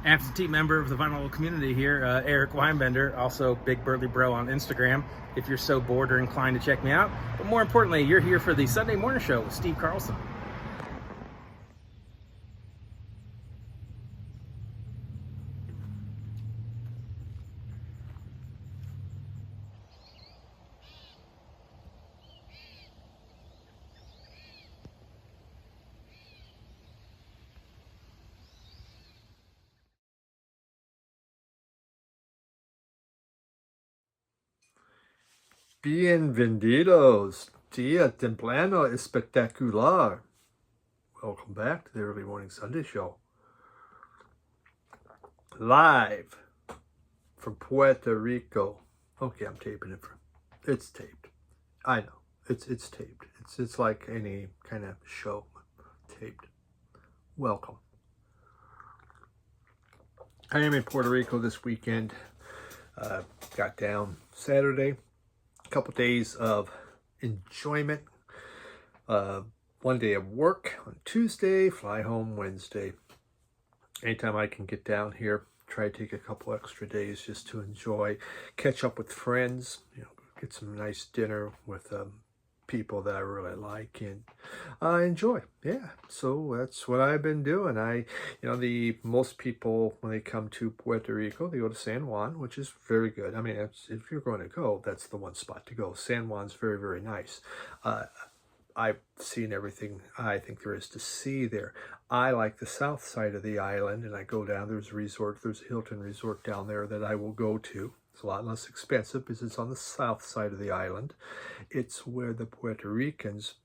absentee member of the vinyl community here, Eric Weinbender, also Big Burly Bro on Instagram, if you're so bored or inclined to check me out. But more importantly, you're here for the Sunday Morning Show with Steve Carlson. Bienvenidos, día temprano espectacular. Welcome back to the Early Morning Sunday Show. Live from Puerto Rico. Okay, I'm taping it it's taped. I know, it's taped. It's like any kind of show, taped. Welcome. I am in Puerto Rico this weekend. Got down Saturday. Couple days of enjoyment. 1 day of work on Tuesday, fly home Wednesday. Anytime I can get down here, try to take a couple extra days just to enjoy, catch up with friends, get some nice dinner with people that I really like and enjoy. Yeah, so that's what I've been doing. Most people, when they come to Puerto Rico, they go to San Juan, which is very good. I mean, if you're going to go, that's the one spot to go. San Juan's very, very nice. I've seen everything I think there is to see there. I like the south side of the island, and I go down. There's a Hilton resort down there that I will go to. It's a lot less expensive because it's on the south side of the island. It's where the Puerto Ricans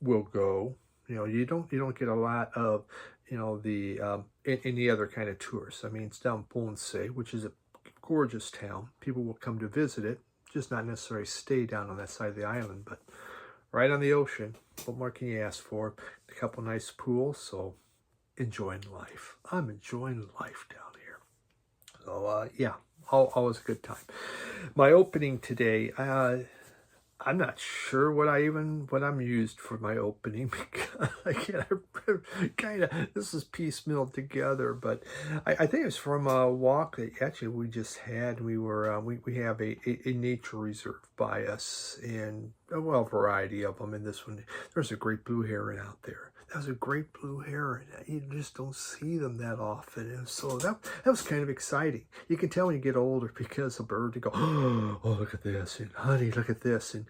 will go. You don't get a lot of, any other kind of tourists. I mean, it's down Ponce, which is a gorgeous town. People will come to visit it, just not necessarily stay down on that side of the island, but right on the ocean. What more can you ask for? A couple nice pools, so enjoying life. I'm enjoying life down here. So, yeah. Always a good time. My opening today, I'm not sure what I'm used for my opening because this is piecemeal together, but I think it's from a walk that actually we just had. We have a nature reserve by us, and a variety of them. In this one, there's a great blue heron out there. That was a great blue heron. You just don't see them that often. And so that was kind of exciting. You can tell when you get older because a bird to go, oh, look at this. And honey, look at this. And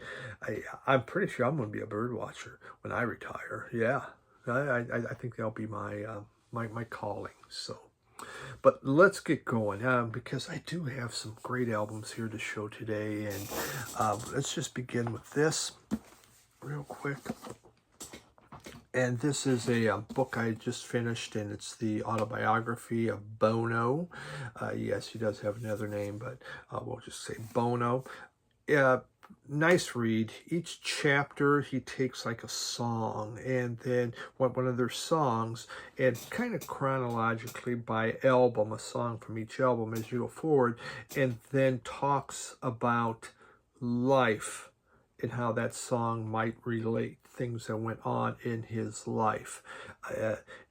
I'm pretty sure I'm going to be a bird watcher when I retire. Yeah. I think that'll be my calling. So, but let's get going because I do have some great albums here to show today. And let's just begin with this real quick. And this is a book I just finished, and it's the autobiography of Bono. Yes, he does have another name, but we'll just say Bono. Nice read. Each chapter, he takes like a song, and then one of their songs, and kind of chronologically by album, a song from each album as you go forward, and then talks about life and how that song might relate things that went on in his life.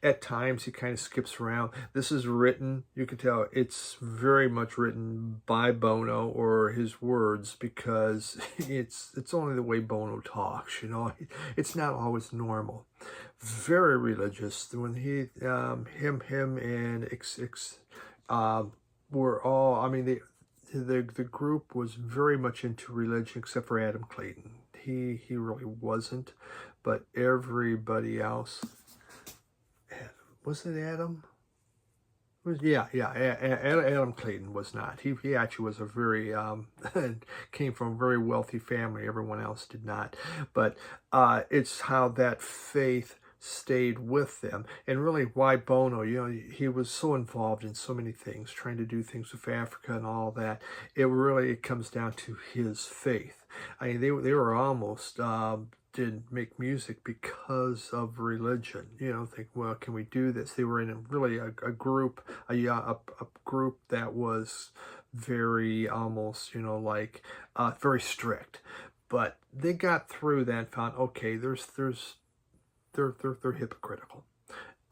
At times he kind of skips around. This is written, you can tell it's very much written by Bono or his words, because it's only the way Bono talks, it's not always normal. Very religious. When him and were all, I mean, the group was very much into religion except for Adam Clayton. He really wasn't, but everybody else. Was it Adam? Adam Clayton was not. He actually was a very came from a very wealthy family. Everyone else did not. But it's how that faith stayed with them, and really why Bono, he was so involved in so many things, trying to do things with Africa and all that. It comes down to his faith. I mean, they were almost didn't make music because of religion. Think, well, can we do this? They were in a group, a group that was very almost, very strict. But they got through that and found, okay, they're hypocritical.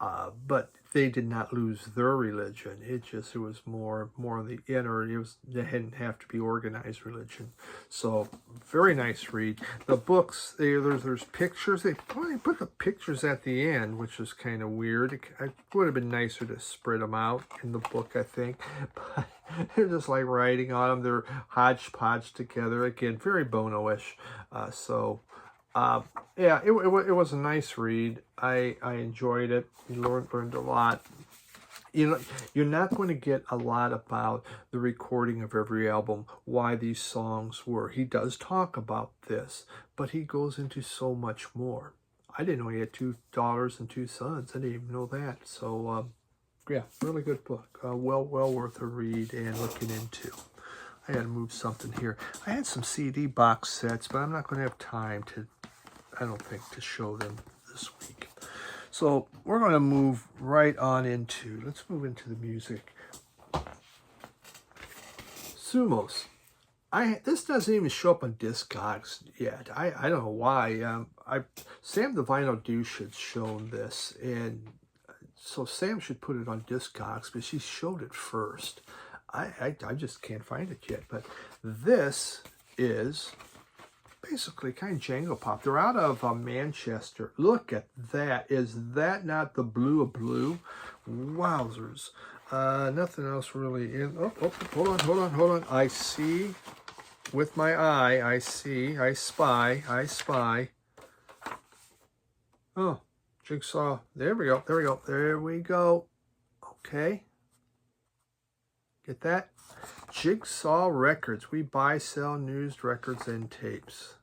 but they did not lose their religion. It was more on the inner. They didn't have to be organized religion. So very nice read. The books, there's pictures. They probably put the pictures at the end, which is kind of weird. It would have been nicer to spread them out in the book, I think. But they're just like writing on them. They're hodgepodge together. Again, very Bono-ish. Yeah, it was a nice read. I enjoyed it. You learned a lot. You know, you're not going to get a lot about the recording of every album, why these songs were. He does talk about this, but he goes into so much more. I didn't know he had two daughters and two sons. I didn't even know that. So, yeah, really good book. Well worth a read and looking into. I had to move something here. I had some CD box sets, but I'm not going to have time to, I don't think, to show them this week. So we're going to move right on into, let's move into the music. Sumos. This doesn't even show up on Discogs yet. I don't know why. Sam the Vinyl Douche had shown this, and so Sam should put it on Discogs, but she showed it first. I just can't find it yet, but this is basically kind of jangle pop. They're out of Manchester. Look at that. Is that not the blue of blue? Wowzers. Nothing else really in. Oh, hold on. I see with my eye. I spy. Oh, Jigsaw. There we go. Okay. Get that? Jigsaw Records. We buy, sell news, records, and tapes.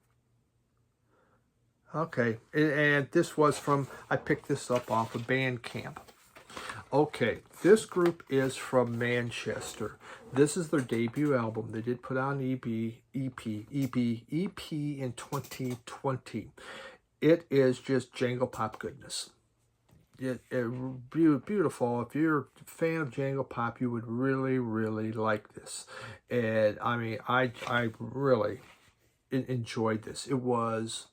Okay. And this was from, I picked this up off of Bandcamp. Okay. This group is from Manchester. This is their debut album. They did put out an EP in 2020. It is just jangle pop goodness. Beautiful. If you're a fan of jangle pop, you would really like this. And I mean, I really enjoyed this. It was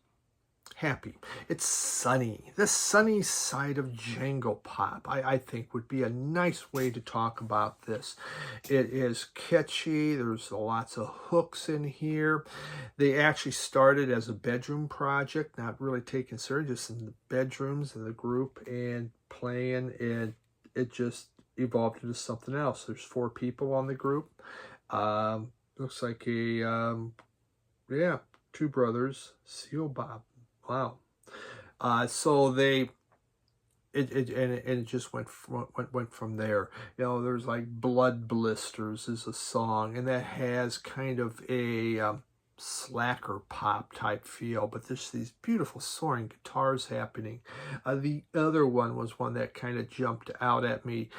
happy. It's sunny. The sunny side of jangle pop, I think, would be a nice way to talk about this. It is catchy. There's lots of hooks in here. They actually started as a bedroom project, not really taken serious, just in the bedrooms of the group and playing, and it just evolved into something else. There's 4 people on the group. Looks like a 2 brothers, Seal Bob. Wow. So it just went from there. You know, there's like Blood Blisters is a song, and that has kind of a slacker pop type feel, but there's these beautiful soaring guitars happening. The other one was one that kind of jumped out at me,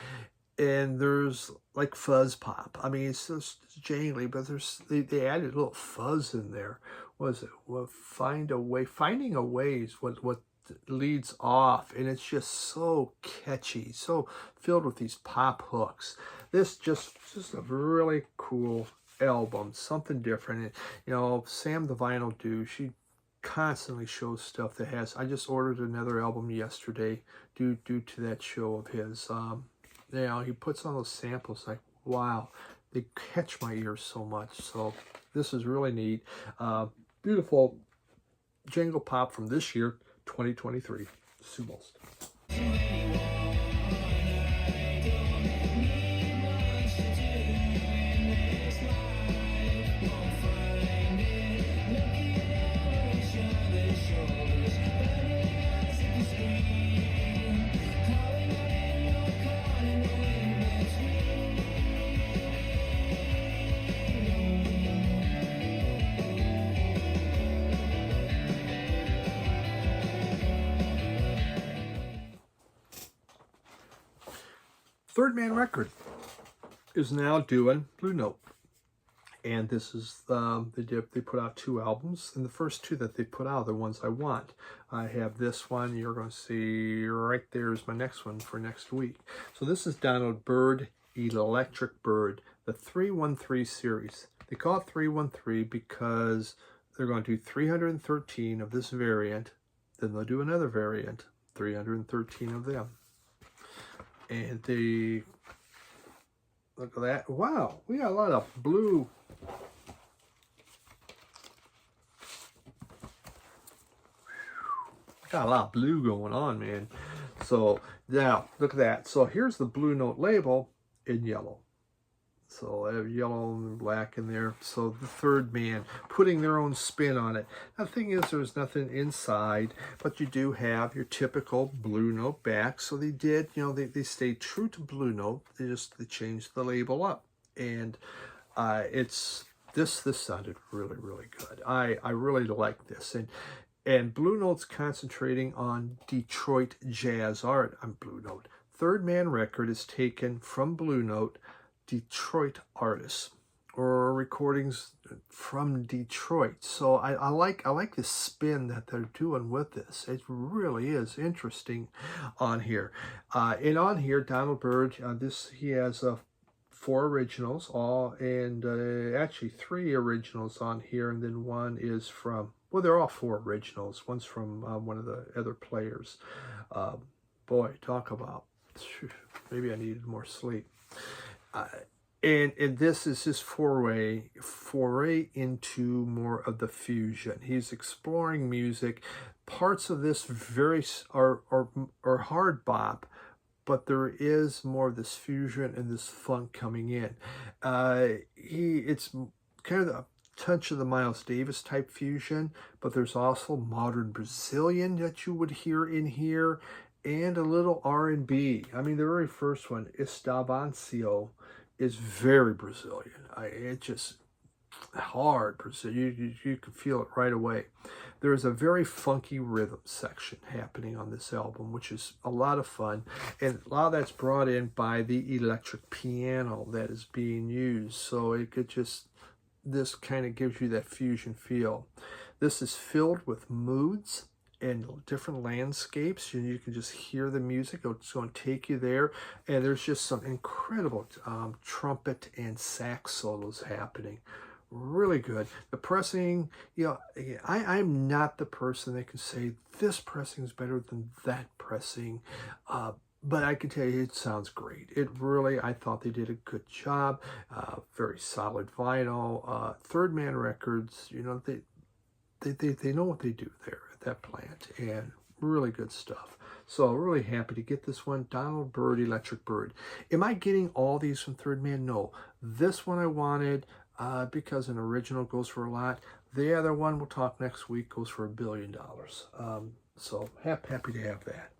and there's like fuzz pop. I mean, it's just jangly, but they added a little fuzz in there. Was it? Well, finding a way is what leads off, and it's just so catchy, so filled with these pop hooks. This just a really cool album, something different. And, you know, Sam the Vinyl Dude, she constantly shows stuff that has. I just ordered another album yesterday due to that show of his. You know, he puts on those samples like, wow, they catch my ears so much. So this is really neat. Beautiful jangle pop from this year, 2023. Sumos. Third Man Record is now doing Blue Note, and this is they put out 2 albums, and the first 2 that they put out are the ones I want. I have this one. You're going to see right there is my next one for next week. So this is download Byrd Electric Byrd, the 313 series. They call it 313 because they're going to do 313 of this variant, then they'll do another variant, 313 of them. And look at that. Wow, we got a lot of blue. Got a lot of blue going on, man. So now look at that. So here's the Blue Note label in yellow. So I have yellow and black in there. So the Third Man putting their own spin on it. Now, the thing is, there's nothing inside, but you do have your typical Blue Note back. So they did, you know, they stayed true to Blue Note. They changed the label up, and this sounded really, really good. I really like this, and Blue Note's concentrating on Detroit jazz art on Blue Note. Third Man record is taken from Blue Note, Detroit artists or recordings from Detroit. So I like the spin that they're doing with this. It really is interesting on here. And on here, Donald Byrd, he has 4 originals, actually 3 originals on here, and then one is from, well, they're all 4 originals. One's from one of the other players. Boy, talk about, maybe I needed more sleep. And this is his foray into more of the fusion. He's exploring music. Parts of this are hard bop, but there is more of this fusion and this funk coming in. It's kind of the touch of the Miles Davis type fusion, but there's also modern Brazilian that you would hear in here, and a little R&B. I mean, the very first one, Estavancio, is very Brazilian. It's just hard Brazilian. You can feel it right away. There is a very funky rhythm section happening on this album, which is a lot of fun. And a lot of that's brought in by the electric piano that is being used. So this kind of gives you that fusion feel. This is filled with moods and different landscapes, and you can just hear the music. It's going to take you there, and there's just some incredible trumpet and sax solos happening. Really good. The pressing, you know, I'm not the person that can say this pressing is better than that pressing, but I can tell you it sounds great. I thought they did a good job. Very solid vinyl. Third Man Records, you know, they know what they do there at that plant, and really good stuff. So really happy to get this one. Donald Byrd, Electric Byrd. Am I getting all these from Third Man? No. This one I wanted because an original goes for a lot. The other one, we'll talk next week, goes for $1 billion. So happy to have that.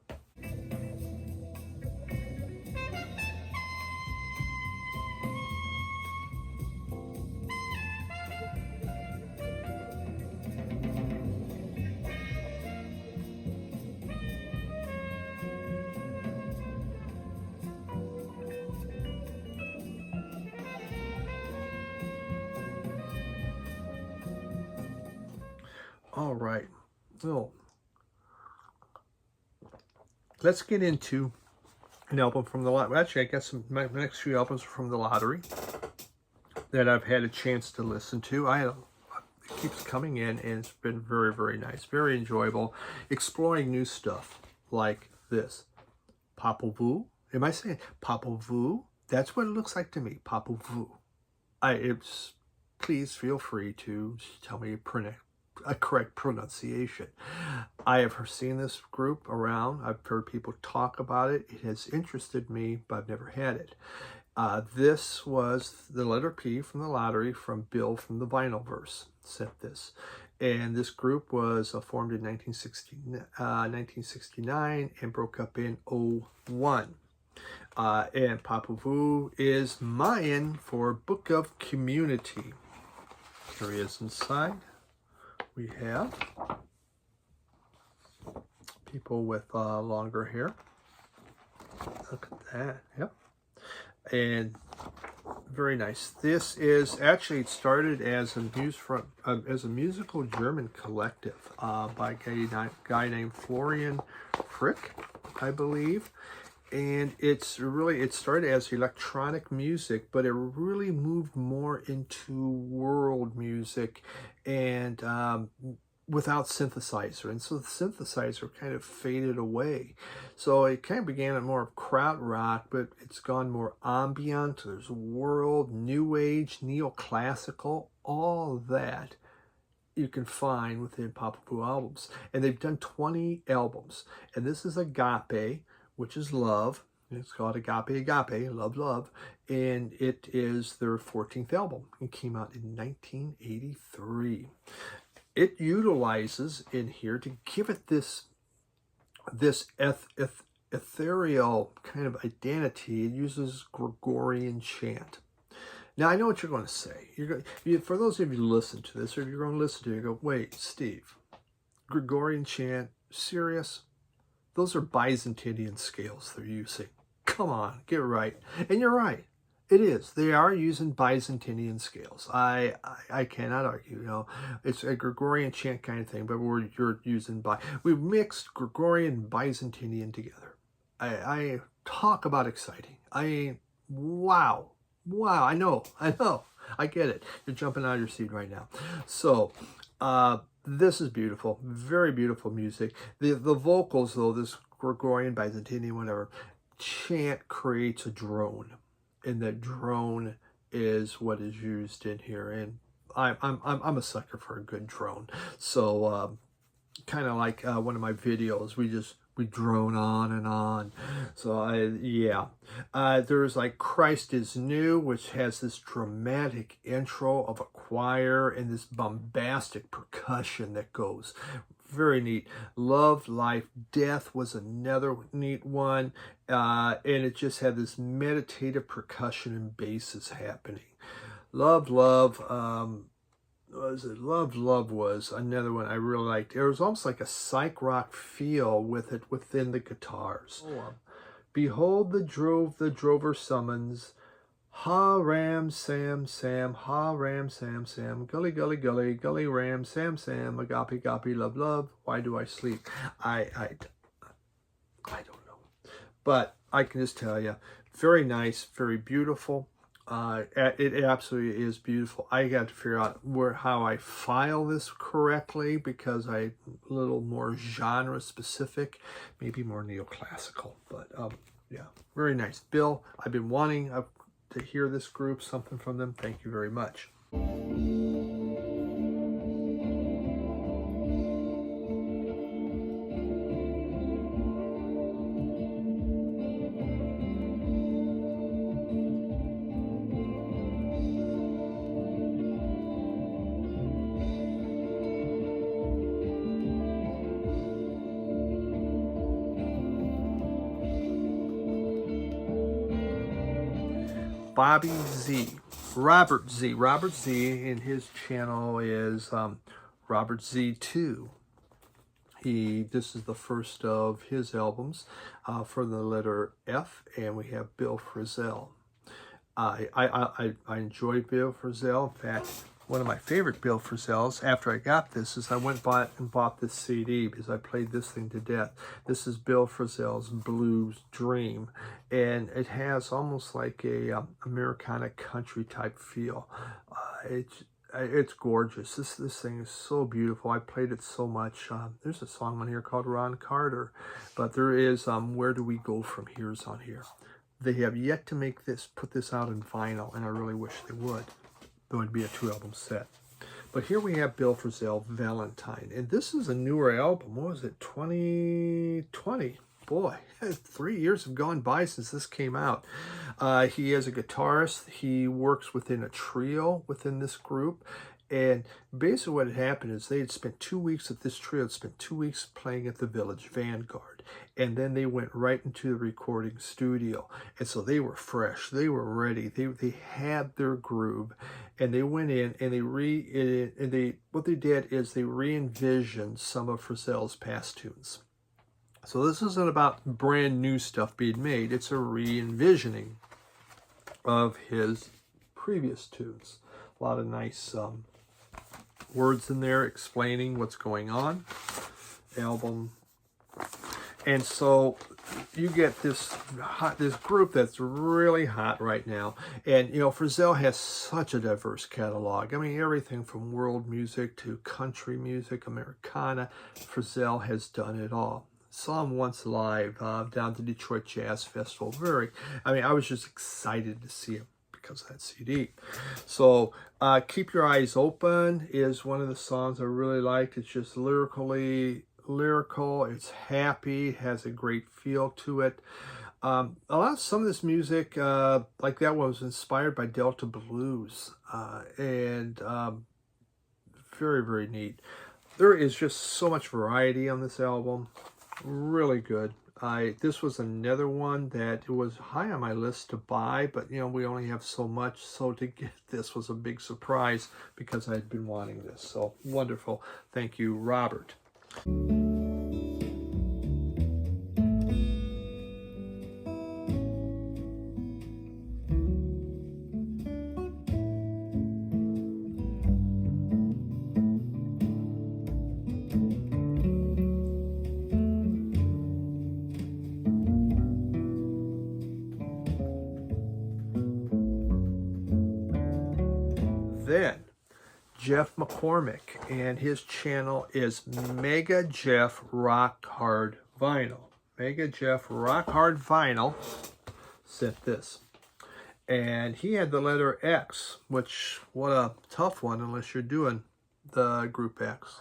All right, so let's get into an album from the lottery. Actually, I guess my next few albums are from the lottery that I've had a chance to listen to. It keeps coming in, and it's been very, very nice, very enjoyable, exploring new stuff like this. Popol Vuh. Am I saying Popol Vuh? That's what it looks like to me, Popol Vuh. Please feel free to tell me a correct pronunciation. I have seen this group around. I've heard people talk about it. It has interested me, but I've never had it. This was the letter P from the lottery from Bill from the Vinylverse sent this. And this group was formed in 1969 and broke up in 2001. And Popol Vuh is Mayan for Book of Community. Here he is inside. We have people with longer hair. Look at that. Yep. And very nice. This is actually, it started as a musical German collective by a guy named Florian Frick, I believe. And it started as electronic music, but it really moved more into world music and without synthesizer, and so the synthesizer kind of faded away. So it kind of began at more of krautrock, but it's gone more ambient. There's world, new age, neoclassical, all that you can find within Papa Vu albums. And they've done 20 albums. And this is Agape, which is love. It's called Agape, Agape, Love, Love. And it is their 14th album. It came out in 1983. It utilizes in here to give it this ethereal kind of identity. It uses Gregorian chant. Now, I know what you're going to say. For those of you who listen to this, or if you're going to listen to it, you go, wait, Steve, Gregorian chant, serious? Those are Byzantine scales they're using. Come on, get it right. And you're right. It is. They are using Byzantine scales. I cannot argue. You know, it's a Gregorian chant kind of thing, but you're using we've mixed Gregorian and Byzantine together. I talk about exciting. Wow. I know. I get it. You're jumping out of your seat right now. So, this is beautiful. Very beautiful music. The vocals, though, this Gregorian, Byzantine, whatever, chant creates a drone. And that drone is what is used in here. And I'm a sucker for a good drone. So, kind of like one of my videos, we drone on and on. So there's like Christ is New, which has this dramatic intro of a choir and this bombastic percussion that goes. Very neat. Love, Life, Death was another neat one. And it just had this meditative percussion and basses happening. Love, Love was another one I really liked. There was almost like a psych rock feel with it within the guitars. Behold the drover summons. Ha ram sam sam, ha ram sam sam, gully gully gully, gully ram sam sam, agape agape love love. Why do I sleep? I don't know, but I can just tell you, very nice, very beautiful. It absolutely is beautiful. I got to figure out how I file this correctly, because a little more genre specific, maybe more neoclassical. But yeah, very nice. Bill, I've been wanting to hear this group, something from them. Thank you very much. Bobby Z, Robert Z, and his channel is Robert Zee Two. This is the first of his albums for the letter F, and we have Bill Frisell. I enjoy Bill Frisell. In fact, one of my favorite Bill Frisells, after I got this, is I went and bought this CD because I played this thing to death. This is Bill Frisell's Blues Dream, and it has almost like a Americana country type feel. It's gorgeous. This thing is so beautiful. I played it so much. There's a song on here called Ron Carter, but there is Where Do We Go From Here's on here. They have yet to put this out in vinyl, and I really wish they would. Though it'd be a 2-album set. But here we have Bill Frisell, Valentine. And this is a newer album. What was it? 2020. Boy, 3 years have gone by since this came out. He is a guitarist. He works within a trio within this group. And basically what had happened is they had spent 2 weeks at this trio, had spent 2 weeks playing at the Village Vanguard. And then they went right into the recording studio. And so they were fresh. They were ready. They had their groove. And they went in and what they did is they re-envisioned some of Frisell's past tunes. So this isn't about brand new stuff being made. It's a re-envisioning of his previous tunes. A lot of nice words in there explaining what's going on. Album. And so you get this group that's really hot right now. And, you know, Frisell has such a diverse catalog. I mean, everything from world music to country music, Americana. Frisell has done it all. Saw him once live down to Detroit Jazz Festival. I was just excited to see him because of that CD. So Keep Your Eyes Open is one of the songs I really liked. It's just lyrical, it's happy, has a great feel to it. Some of this music, like that one, was inspired by Delta Blues, and very, very neat. There is just so much variety on this album. Really good. This was another one that was high on my list to buy, but you know, we only have so much, so to get this was a big surprise because I had been wanting this. So wonderful. Thank you, Robert. Then Jeff McCormick, and his channel is Mega Jeff Rock Hard Vinyl. Mega Jeff Rock Hard Vinyl sent this. And he had the letter X, which, what a tough one unless you're doing the group X.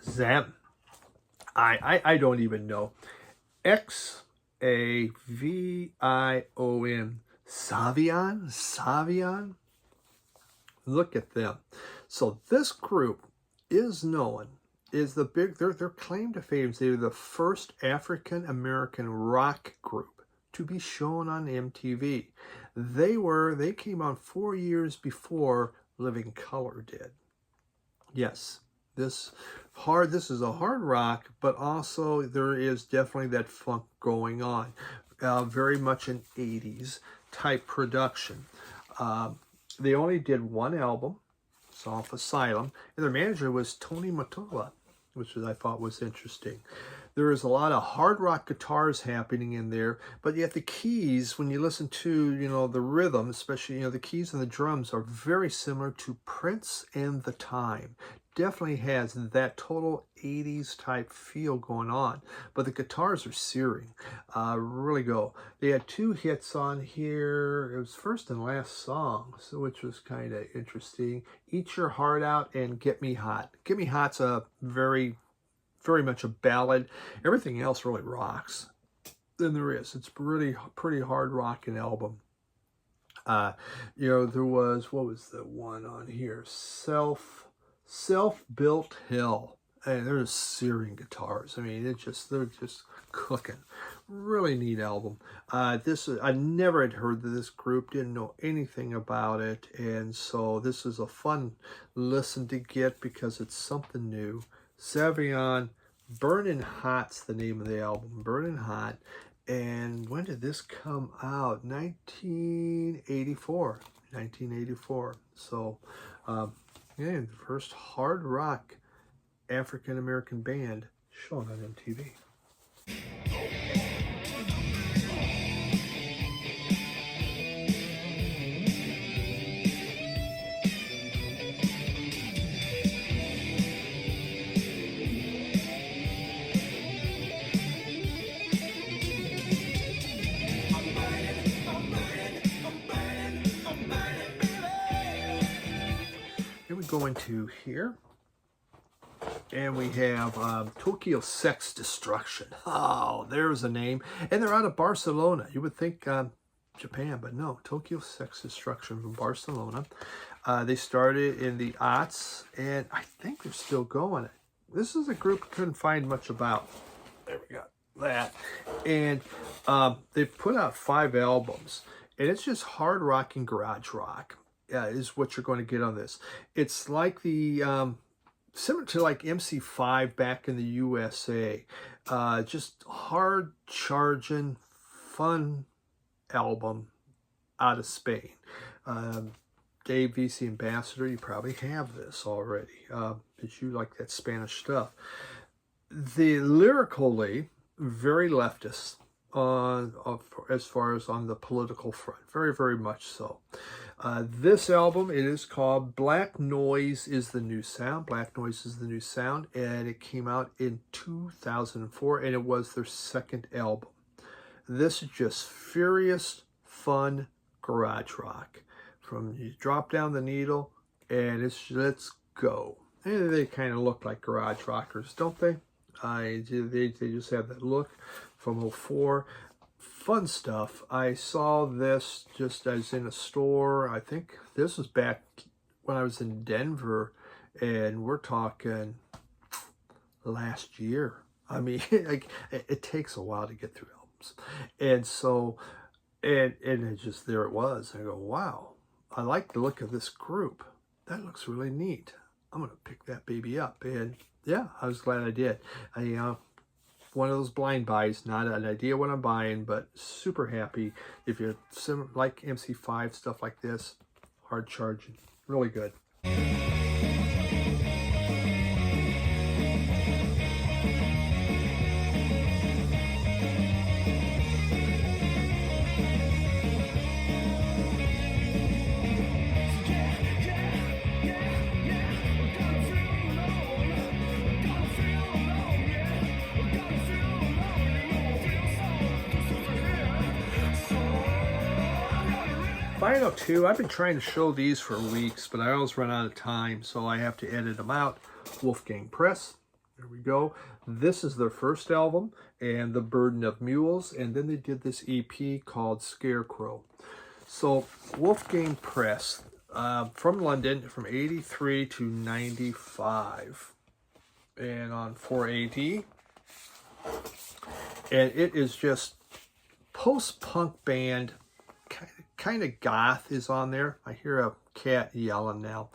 Zem. I don't even know. Savion. Savion? Look at them. So this group is known, is the big, their claim to fame is they were the first African-American rock group to be shown on MTV. They came on 4 years before Living Color did. Yes, this is a hard rock, but also there is definitely that funk going on. Very much an 80s type production. They only did one album. It's off Asylum. And their manager was Tony Mottola, which I thought was interesting. There is a lot of hard rock guitars happening in there, but yet the keys, when you listen to, you know, the rhythm, especially, you know, the keys and the drums are very similar to Prince and The Time. Definitely has that total 80s type feel going on, but the guitars are searing. Really go. They had 2 hits on here. It was first and last song, so which was kind of interesting. Eat Your Heart Out and Get Me Hot. Get Me Hot's a very much a ballad. Everything else really rocks. Then there is. It's pretty hard rocking album. You know, there was, what was the one on here? Self-Built Hell. And they're just searing guitars. I mean, they're just cooking. Really neat album. I never had heard of this group, didn't know anything about it, and so this is a fun listen to get because it's something new. Savion, Burning Hot's the name of the album. Burning Hot. And when did this come out? 1984. 1984. So, yeah, the first hard rock African-American band shown on MTV. Here we go into here. And we have Tokyo Sex Destruction. Oh, there's a name. And they're out of Barcelona. You would think Japan, but no. Tokyo Sex Destruction from Barcelona. They started in the aughts, and I think they're still going. This is a group I couldn't find much about. There we go. That. And they've put out 5 albums. And it's just hard rock and garage rock is what you're going to get on this. It's like the... similar to like MC5 back in the USA. Just hard charging, fun album out of Spain. Dave VC Ambassador, you probably have this already. But you like that Spanish stuff. the lyrically very leftist as far as on the political front, very, very much so. This album, it is called Black Noise is the New Sound. Black Noise is the New Sound, and it came out in 2004, and it was their second album. This is just furious, fun garage rock. From you drop down the needle, and it's let's go. And they kind of look like garage rockers, don't they? They just have that look from '04. Fun stuff. I saw this just as in a store. I think this was back when I was in Denver, and we're talking last year. I mean, it takes a while to get through albums. And so, and it just, there it was. I go, wow, I like the look of this group. That looks really neat. I'm going to pick that baby up. And yeah, I was glad I did. One of those blind buys, not an idea what I'm buying, but super happy. If you like MC5, stuff like this, hard charging, really good. Final two, I've been trying to show these for weeks, but I always run out of time, so I have to edit them out. Wolfgang Press, there we go. This is their first album, and The Burden of Mules, and then they did this EP called Scarecrow. So Wolfgang Press, from London, from 83 to 95, and on 4AD, and it is just post-punk band. Kind of goth is on there. I hear a cat yelling now.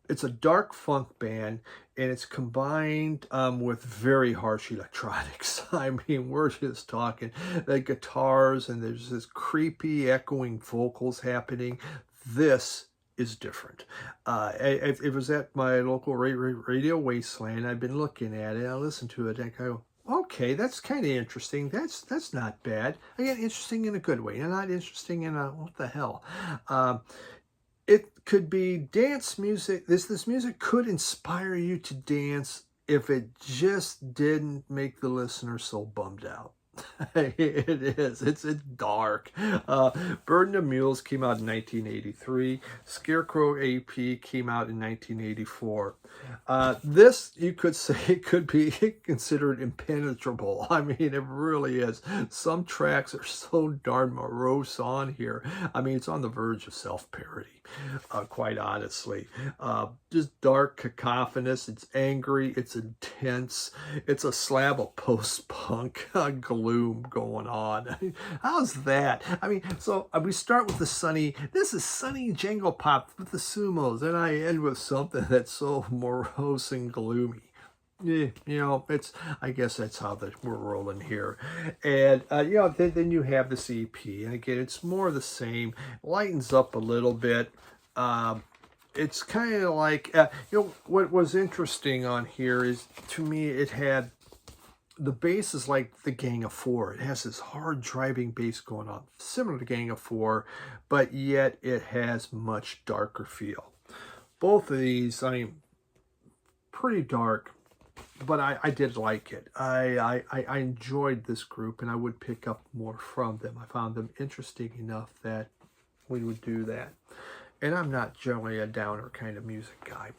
It's a dark funk band, and it's combined with very harsh electronics. I mean, we're just talking the guitars, and there's this creepy echoing vocals happening. This is different. It was at my local radio Wasteland. I've been looking at it. I listened to it, and I go, okay, that's kind of interesting. That's not bad. Again, interesting in a good way, and not interesting in a what the hell. It could be dance music. This music could inspire you to dance if it just didn't make the listener so bummed out. It is. It's dark. Burden of Mules came out in 1983. Scarecrow AP came out in 1984. This, you could say, could be considered impenetrable. I mean, it really is. Some tracks are so darn morose on here. I mean, it's on the verge of self-parody, quite honestly. Just dark, cacophonous. It's angry. It's intense. It's a slab of post-punk gloom going on. How's that? I mean, so we start with the sunny. This is sunny jangle pop with the Sumos, and I end with something that's so morose and gloomy. Yeah, you know, I guess that's how we're rolling here. And, you know, then you have this EP. And again, it's more of the same. Lightens up a little bit. It's kind of like, you know, what was interesting on here is, to me, it had, the bass is like the Gang of Four. It has this hard driving bass going on, similar to Gang of Four, but yet it has much darker feel. Both of these, I mean, pretty dark, but I did like it. I enjoyed this group, and I would pick up more from them. I found them interesting enough that we would do that. And I'm not generally a downer kind of music guy.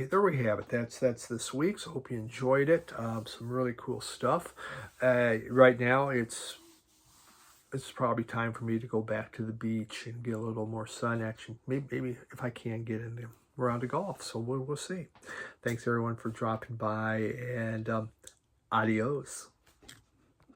there we have it. That's this week. So hope you enjoyed it. Some really cool stuff. Right now, it's probably time for me to go back to the beach and get a little more sun action. Maybe if I can get in around to golf. So we'll see. Thanks everyone for dropping by, and adios.